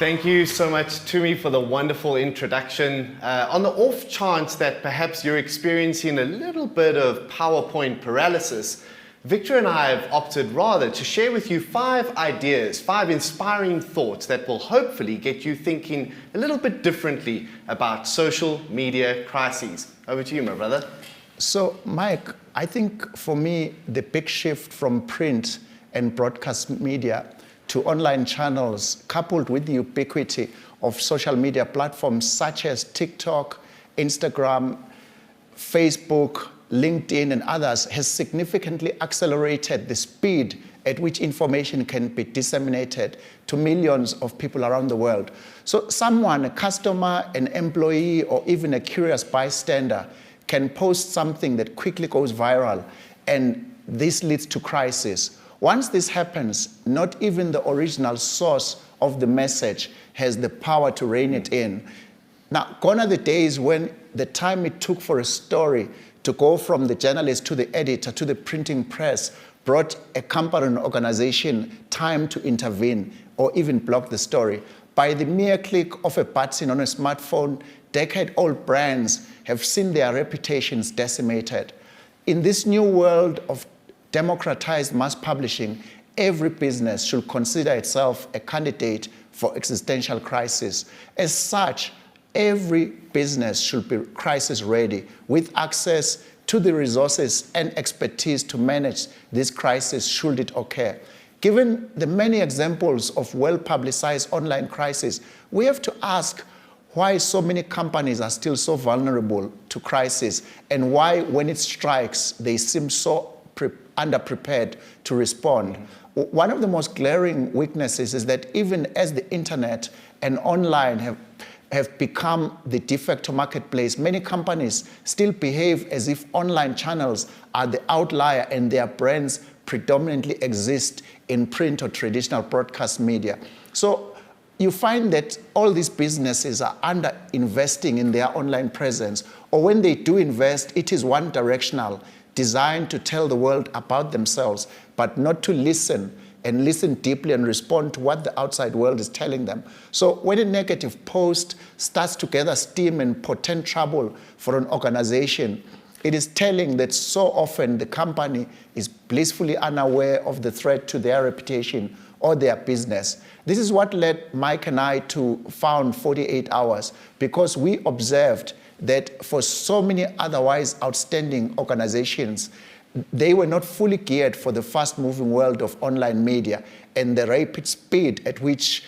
Thank you so much, Tumi, for the wonderful introduction. On the off chance that perhaps you're experiencing a little bit of PowerPoint paralysis, Victor and I have opted rather to share with you 5 ideas, 5 inspiring thoughts that will hopefully get you thinking a little bit differently about social media crises. Over to you, my brother. So, Mike, I think for me, the big shift from print and broadcast media to online channels, coupled with the ubiquity of social media platforms such as TikTok, Instagram, Facebook, LinkedIn, and others, has significantly accelerated the speed at which information can be disseminated to millions of people around the world. So someone, a customer, an employee, or even a curious bystander can post something that quickly goes viral, and this leads to crisis. Once this happens, not even the original source of the message has the power to rein it in. Now, gone are the days when the time it took for a story to go from the journalist to the editor to the printing press brought a company and organization time to intervene or even block the story. By the mere click of a button on a smartphone, decade-old brands have seen their reputations decimated. In this new world of democratized mass publishing, every business should consider itself a candidate for existential crisis. As such, every business should be crisis ready with access to the resources and expertise to manage this crisis should it occur. Given the many examples of well-publicized online crises, we have to ask why so many companies are still so vulnerable to crisis and why when it strikes, they seem so underprepared to respond. One of the most glaring weaknesses is that even as the internet and online have become the de facto marketplace, many companies still behave as if online channels are the outlier and their brands predominantly exist in print or traditional broadcast media. So you find that all these businesses are under-investing in their online presence, or when they do invest, it is one-directional, designed to tell the world about themselves, but not to listen and listen deeply and respond to what the outside world is telling them. So when a negative post starts to gather steam and portend trouble for an organization, it is telling that so often the company is blissfully unaware of the threat to their reputation or their business. This is what led Mike and I to found 48 Hours, because we observed that for so many otherwise outstanding organizations, they were not fully geared for the fast-moving world of online media and the rapid speed at which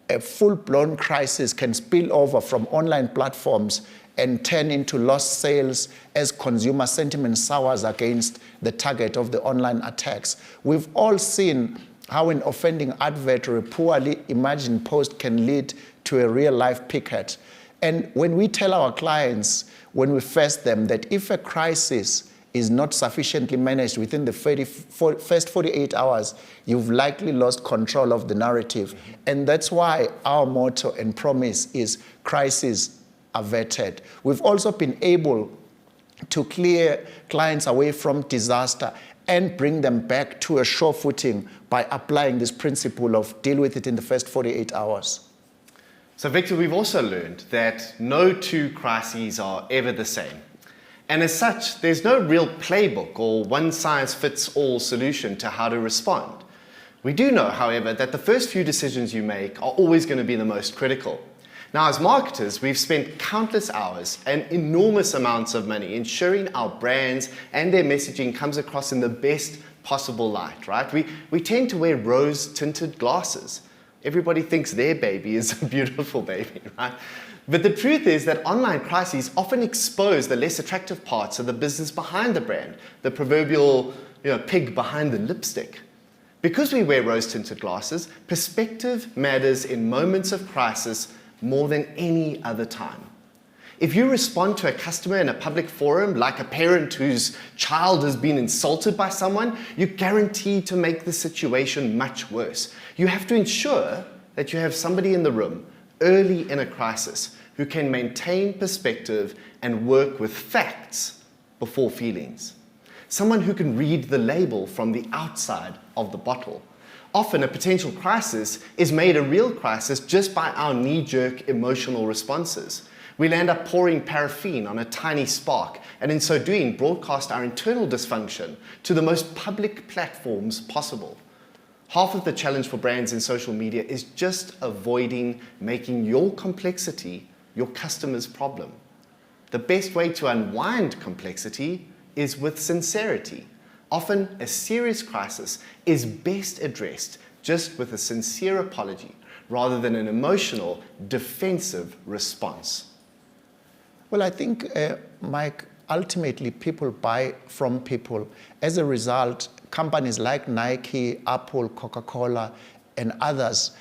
a full-blown crisis can spill over from online platforms and turn into lost sales as consumer sentiment sours against the target of the online attacks. We've all seen how an offending advert or a poorly imagined post can lead to a real-life picket. And when we tell our clients, when we face them, that if a crisis is not sufficiently managed within the first 48 hours, you've likely lost control of the narrative. And that's why our motto and promise is crisis averted. We've also been able to clear clients away from disaster and bring them back to a sure footing by applying this principle of deal with it in the first 48 hours. So Victor, we've also learned that no two crises are ever the same. And as such, there's no real playbook or one-size-fits-all solution to how to respond. We do know, however, that the first few decisions you make are always going to be the most critical. Now, as marketers, we've spent countless hours and enormous amounts of money ensuring our brands and their messaging comes across in the best possible light, right? We tend to wear rose-tinted glasses. Everybody thinks their baby is a beautiful baby, right? But the truth is that online crises often expose the less attractive parts of the business behind the brand, the proverbial pig behind the lipstick. Because we wear rose-tinted glasses, perspective matters in moments of crisis more than any other time. If you respond to a customer in a public forum like a parent whose child has been insulted by someone, you're guaranteed to make the situation much worse. You have to ensure that you have somebody in the room early in a crisis who can maintain perspective and work with facts before feelings. Someone who can read the label from the outside of the bottle. Often a potential crisis is made a real crisis just by our knee-jerk emotional responses. We'll end up pouring paraffin on a tiny spark, and in so doing, broadcast our internal dysfunction to the most public platforms possible. Half of the challenge for brands in social media is just avoiding making your complexity your customer's problem. The best way to unwind complexity is with sincerity. Often, a serious crisis is best addressed just with a sincere apology rather than an emotional, defensive response. Well, I think, Mike, ultimately people buy from people. As a result, companies like Nike, Apple, Coca-Cola, and others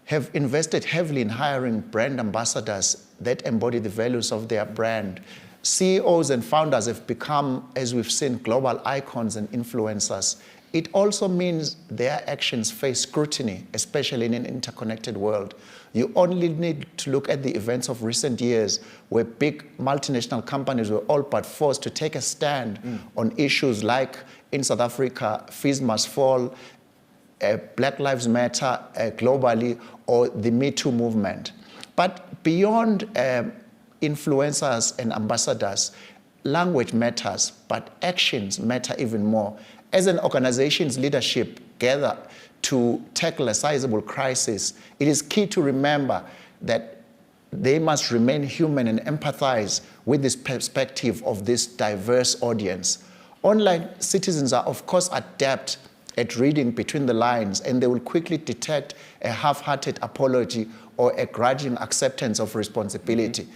have invested heavily in hiring brand ambassadors that embody the values of their brand. CEOs and founders have become, as we've seen, global icons and influencers. It also means their actions face scrutiny, especially in an interconnected world. You only need to look at the events of recent years where big multinational companies were all but forced to take a stand on issues like, in South Africa, fees must fall, Black Lives Matter globally, or the Me Too movement. But beyond influencers and ambassadors, language matters, but actions matter even more. As an organization's leadership gather to tackle a sizable crisis, it is key to remember that they must remain human and empathize with this perspective of this diverse audience. Online citizens are, of course, adept at reading between the lines, and they will quickly detect a half-hearted apology or a grudging acceptance of responsibility.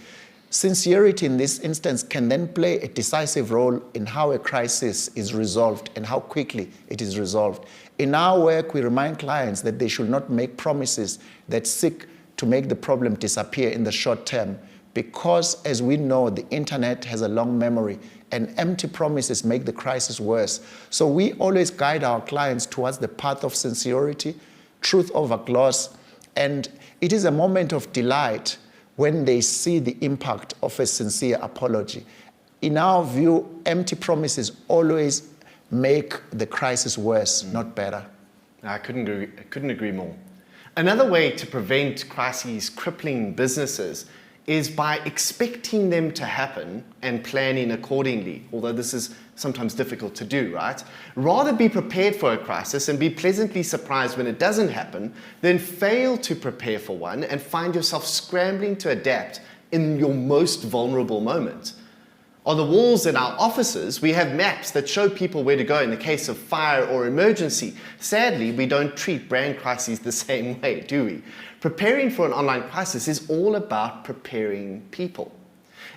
Sincerity in this instance can then play a decisive role in how a crisis is resolved and how quickly it is resolved. In our work, we remind clients that they should not make promises that seek to make the problem disappear in the short term, because, as we know, the internet has a long memory and empty promises make the crisis worse. So we always guide our clients towards the path of sincerity, truth over gloss, and it is a moment of delight when they see the impact of a sincere apology. In our view, empty promises always make the crisis worse, not better. I couldn't agree more. Another way to prevent crises crippling businesses is by expecting them to happen and planning accordingly, although this is sometimes difficult to do, right? Rather be prepared for a crisis and be pleasantly surprised when it doesn't happen than fail to prepare for one and find yourself scrambling to adapt in your most vulnerable moment. On the walls in our offices, we have maps that show people where to go in the case of fire or emergency. Sadly, we don't treat brand crises the same way, do we? Preparing for an online crisis is all about preparing people.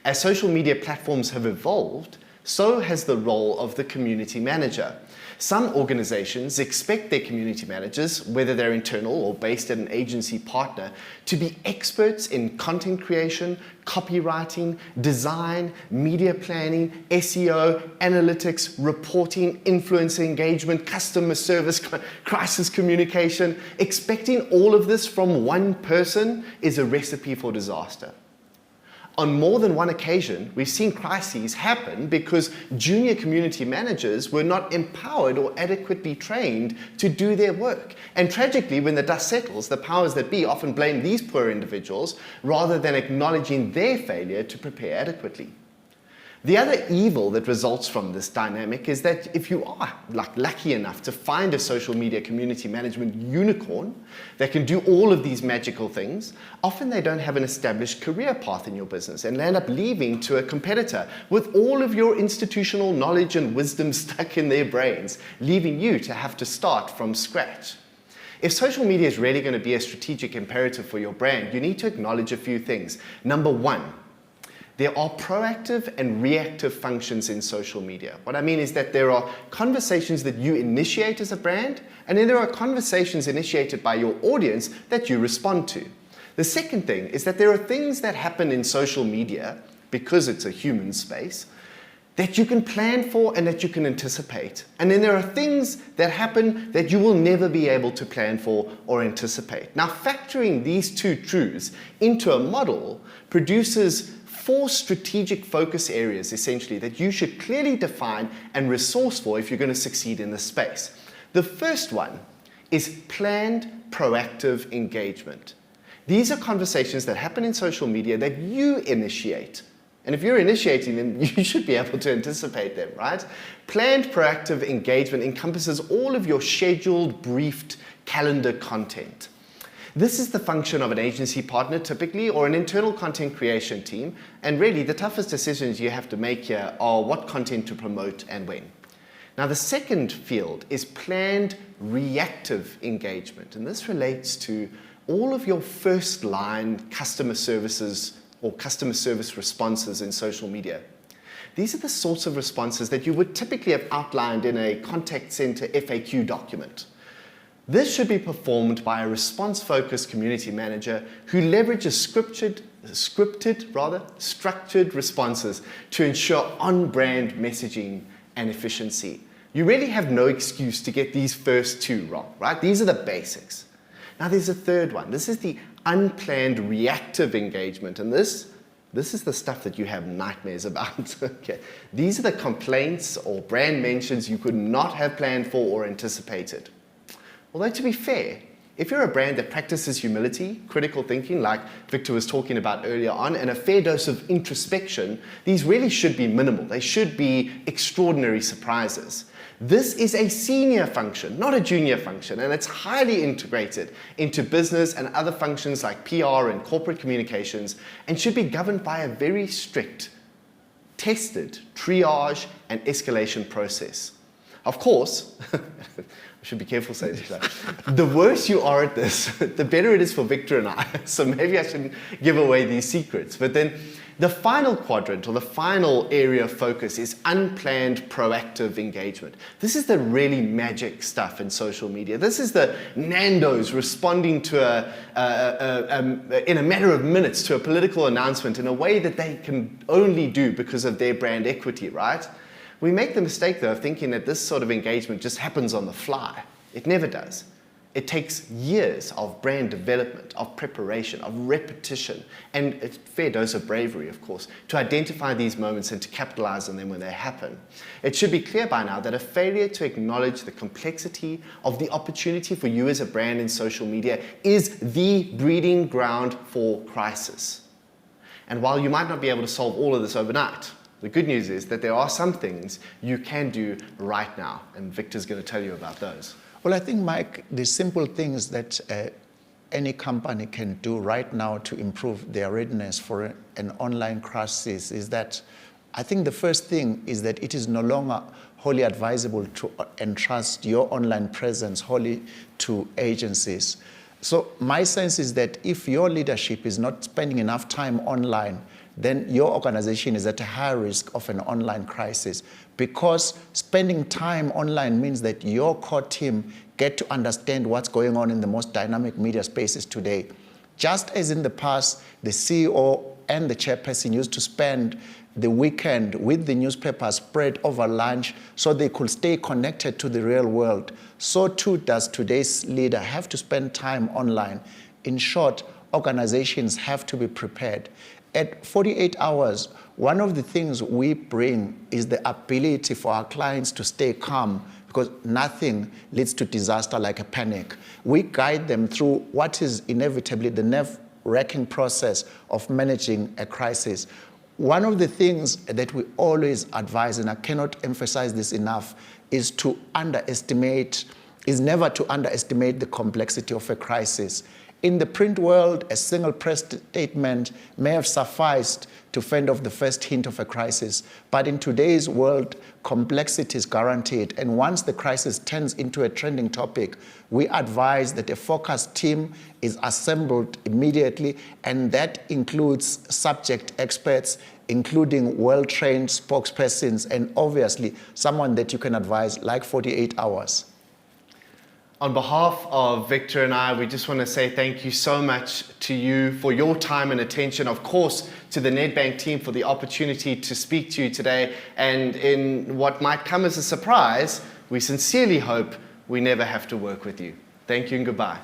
As social media platforms have evolved, so has the role of the community manager. Some organizations expect their community managers, whether they're internal or based at an agency partner, to be experts in content creation, copywriting, design, media planning, SEO, analytics, reporting, influencer engagement, customer service, crisis communication. Expecting all of this from one person is a recipe for disaster. On more than one occasion, we've seen crises happen because junior community managers were not empowered or adequately trained to do their work. And tragically, when the dust settles, the powers that be often blame these poor individuals rather than acknowledging their failure to prepare adequately. The other evil that results from this dynamic is that if you are lucky enough to find a social media community management unicorn that can do all of these magical things, often they don't have an established career path in your business and end up leaving to a competitor with all of your institutional knowledge and wisdom stuck in their brains, leaving you to have to start from scratch. If social media is really going to be a strategic imperative for your brand, you need to acknowledge a few things. Number one, there are proactive and reactive functions in social media. What I mean is that there are conversations that you initiate as a brand, and then there are conversations initiated by your audience that you respond to. The second thing is that there are things that happen in social media, because it's a human space, that you can plan for and that you can anticipate. And then there are things that happen that you will never be able to plan for or anticipate. Now, factoring these two truths into a model produces 4 strategic focus areas, essentially, that you should clearly define and resource for if you're going to succeed in this space. The first one is planned, proactive engagement. These are conversations that happen in social media that you initiate. And if you're initiating them, you should be able to anticipate them, right? Planned, proactive engagement encompasses all of your scheduled, briefed, calendar content. This is the function of an agency partner typically, or an internal content creation team. And really, the toughest decisions you have to make here are what content to promote and when. Now, the second field is planned reactive engagement. And this relates to all of your first line customer services or customer service responses in social media. These are the sorts of responses that you would typically have outlined in a contact center FAQ document. This should be performed by a response-focused community manager who leverages structured responses to ensure on-brand messaging and efficiency. You really have no excuse to get these first two wrong, right? These are the basics. Now there's a third one. This is the unplanned reactive engagement, and this is the stuff that you have nightmares about. Okay. These are the complaints or brand mentions you could not have planned for or anticipated. Although to be fair, if you're a brand that practices humility, critical thinking, like Victor was talking about earlier on, and a fair dose of introspection, these really should be minimal. They should be extraordinary surprises. This is a senior function, not a junior function, and it's highly integrated into business and other functions like PR and corporate communications, and should be governed by a very strict, tested triage and escalation process. Of course, I should be careful saying that. The worse you are at this, the better it is for Victor and I. So maybe I shouldn't give away these secrets. But then the final quadrant, or the final area of focus, is unplanned proactive engagement. This is the really magic stuff in social media. This is the Nando's responding to in a matter of minutes to a political announcement in a way that they can only do because of their brand equity, right? We make the mistake, though, of thinking that this sort of engagement just happens on the fly. It never does. It takes years of brand development, of preparation, of repetition, and a fair dose of bravery, of course, to identify these moments and to capitalize on them when they happen. It should be clear by now that a failure to acknowledge the complexity of the opportunity for you as a brand in social media is the breeding ground for crisis. And while you might not be able to solve all of this overnight, the good news is that there are some things you can do right now, and Victor's going to tell you about those. Well, I think, Mike, the simple things that any company can do right now to improve their readiness for an online crisis is that I think the first thing is that it is no longer wholly advisable to entrust your online presence wholly to agencies. So my sense is that if your leadership is not spending enough time online, then your organization is at a high risk of an online crisis, because spending time online means that your core team get to understand what's going on in the most dynamic media spaces today. Just as in the past, the CEO and the chairperson used to spend the weekend with the newspaper spread over lunch so they could stay connected to the real world, so too does today's leader have to spend time online. In short, organizations have to be prepared. At 48 hours, one of the things we bring is the ability for our clients to stay calm, because nothing leads to disaster like a panic. We guide them through what is inevitably the nerve-wracking process of managing a crisis. One of the things that we always advise, and I cannot emphasize this enough, is never to underestimate the complexity of a crisis. In the print world, a single press statement may have sufficed to fend off the first hint of a crisis. But in today's world, complexity is guaranteed. And once the crisis turns into a trending topic, we advise that a focus team is assembled immediately, and that includes subject experts, including well-trained spokespersons, and obviously someone that you can advise like 48 hours. On behalf of Victor and I, we just want to say thank you so much to you for your time and attention. Of course, to the Nedbank team for the opportunity to speak to you today. And in what might come as a surprise, we sincerely hope we never have to work with you. Thank you and goodbye.